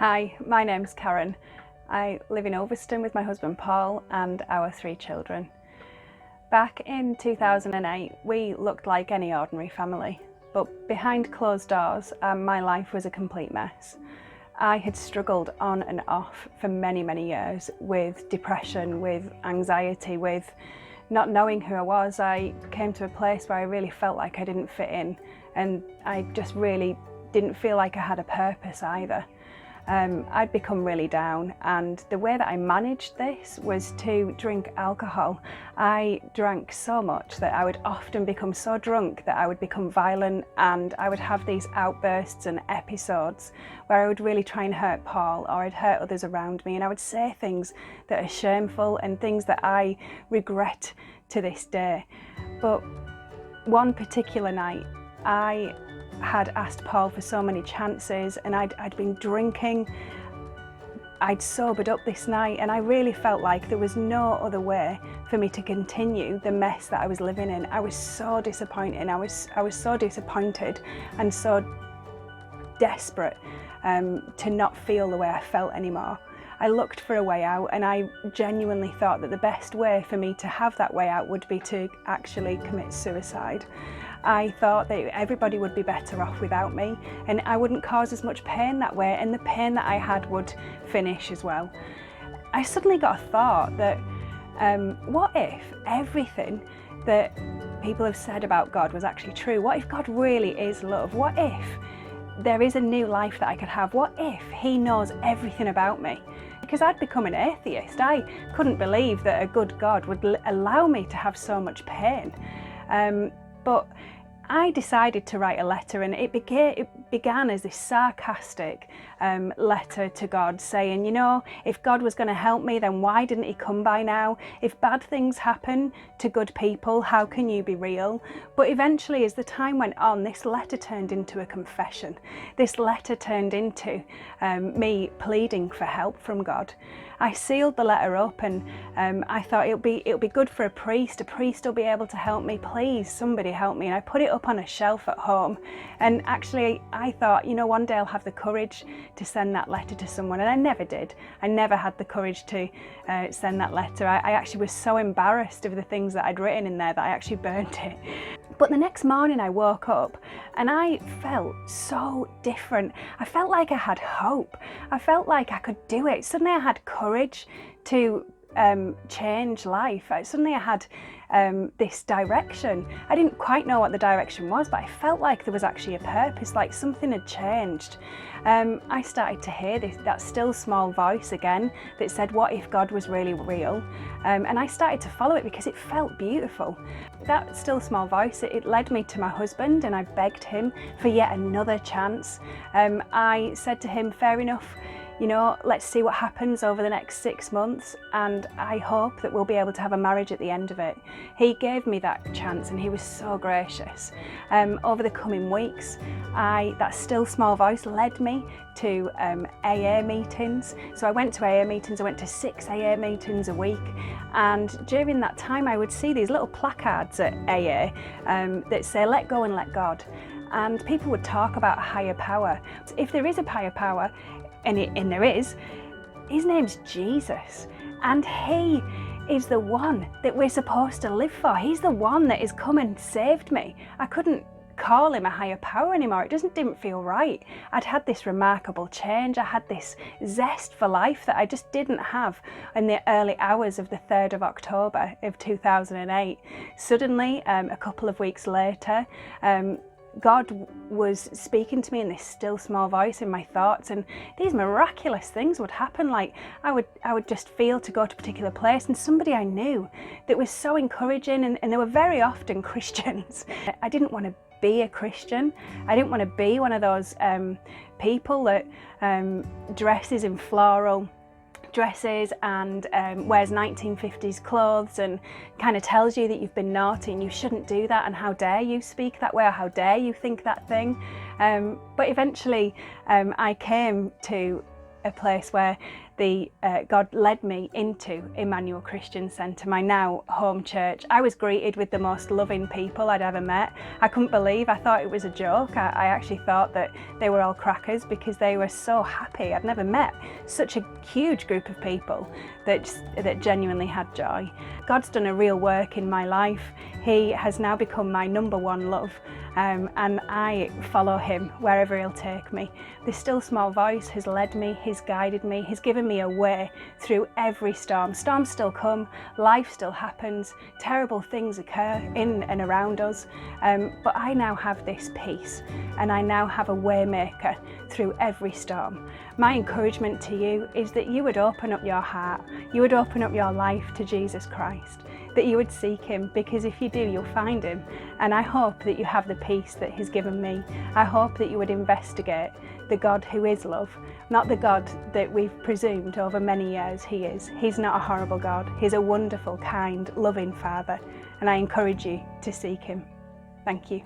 Hi, my name's Karen. I live in Ulverston with my husband Paul and our 3 children. Back in 2008, we looked like any ordinary family, but behind closed doors, my life was a complete mess. I had struggled on and off for many, many years with depression, with anxiety, with not knowing who I was. I came to a place where I really felt like I didn't fit in, and I just really didn't feel like I had a purpose either. I'd become really down, and the way that I managed this was to drink alcohol. I drank so much that I would often become so drunk that I would become violent, and I would have these outbursts and episodes where I would really try and hurt Paul, or I'd hurt others around me, and I would say things that are shameful and things that I regret to this day. But one particular night, I had asked Paul for so many chances, and I'd been drinking. I'd sobered up this night, and I really felt like there was no other way for me to continue the mess that I was living in. I was so disappointed. I was so disappointed and so desperate to not feel the way I felt anymore. I looked for a way out, and I genuinely thought that the best way for me to have that way out would be to actually commit suicide. I thought that everybody would be better off without me, and I wouldn't cause as much pain that way, and the pain that I had would finish as well. I suddenly got a thought that what if everything that people have said about God was actually true? What if God really is love? What if there is a new life that I could have? What if He knows everything about me? Because I'd become an atheist. I couldn't believe that a good God would allow me to have so much pain. But I decided to write a letter, and it began as this sarcastic letter to God saying, you know, if God was going to help me, then why didn't He come by now? If bad things happen to good people, how can you be real? But eventually, as the time went on, this letter turned into a confession. This letter turned into me pleading for help from God. I sealed the letter up, and I thought it'll be good for a priest. A priest will be able to help me. Please, somebody help me. And I put it up on a shelf at home. And actually, I thought, you know, one day I'll have the courage to send that letter to someone. And I never did. I never had the courage to send that letter. I actually was so embarrassed of the things that I'd written in there that I actually burnt it. But the next morning I woke up and I felt so different. I felt like I had hope. I felt like I could do it. Suddenly I had courage to change life. Suddenly I had this direction. I didn't quite know what the direction was, but I felt like there was actually a purpose, like something had changed. I started to hear that still small voice again that said, what if God was really real? And I started to follow it because it felt beautiful. That still small voice, it led me to my husband, and I begged him for yet another chance. I said to him, fair enough, you know, let's see what happens over the next 6 months, and I hope that we'll be able to have a marriage at the end of it. He gave me that chance, and he was so gracious. Over the coming weeks, that still small voice led me to AA meetings. So I went to AA meetings. I went to 6 AA meetings a week, and during that time I would see these little placards at AA that say, let go and let God. And people would talk about a higher power. If there is a higher power, and there is, His name's Jesus, and He is the one that we're supposed to live for. He's the one that has come and saved me. I couldn't call Him a higher power anymore. It didn't feel right. I'd had this remarkable change. I had this zest for life that I just didn't have in the early hours of the 3rd of October of 2008. Suddenly, a couple of weeks later, God was speaking to me in this still small voice in my thoughts, and these miraculous things would happen. Like I would just feel to go to a particular place, and somebody I knew that was so encouraging, and they were very often Christians. I didn't want to be a Christian. I didn't want to be one of those people that dresses in floral dresses and wears 1950s clothes and kind of tells you that you've been naughty and you shouldn't do that, and how dare you speak that way, or how dare you think that thing. But eventually I came to a place where God led me into Emmanuel Christian Centre, my now home church. I was greeted with the most loving people I'd ever met. I couldn't believe, I thought it was a joke. I actually thought that they were all crackers because they were so happy. I'd never met such a huge group of people that genuinely had joy. God's done a real work in my life. He has now become my number one love, and I follow him wherever he'll take me. The still small voice has led me, he's guided me, he's given me a way through every storm. Storms still come, life still happens, terrible things occur in and around us, but I now have this peace, and I now have a way maker through every storm. My encouragement to you is that you would open up your heart, you would open up your life to Jesus Christ, that you would seek him, because if you do, you'll find him. And I hope that you have the peace that he's given me. I hope that you would investigate the God who is love, not the God that we've presumed over many years he is. He's not a horrible God. He's a wonderful, kind, loving Father, and I encourage you to seek him. Thank you.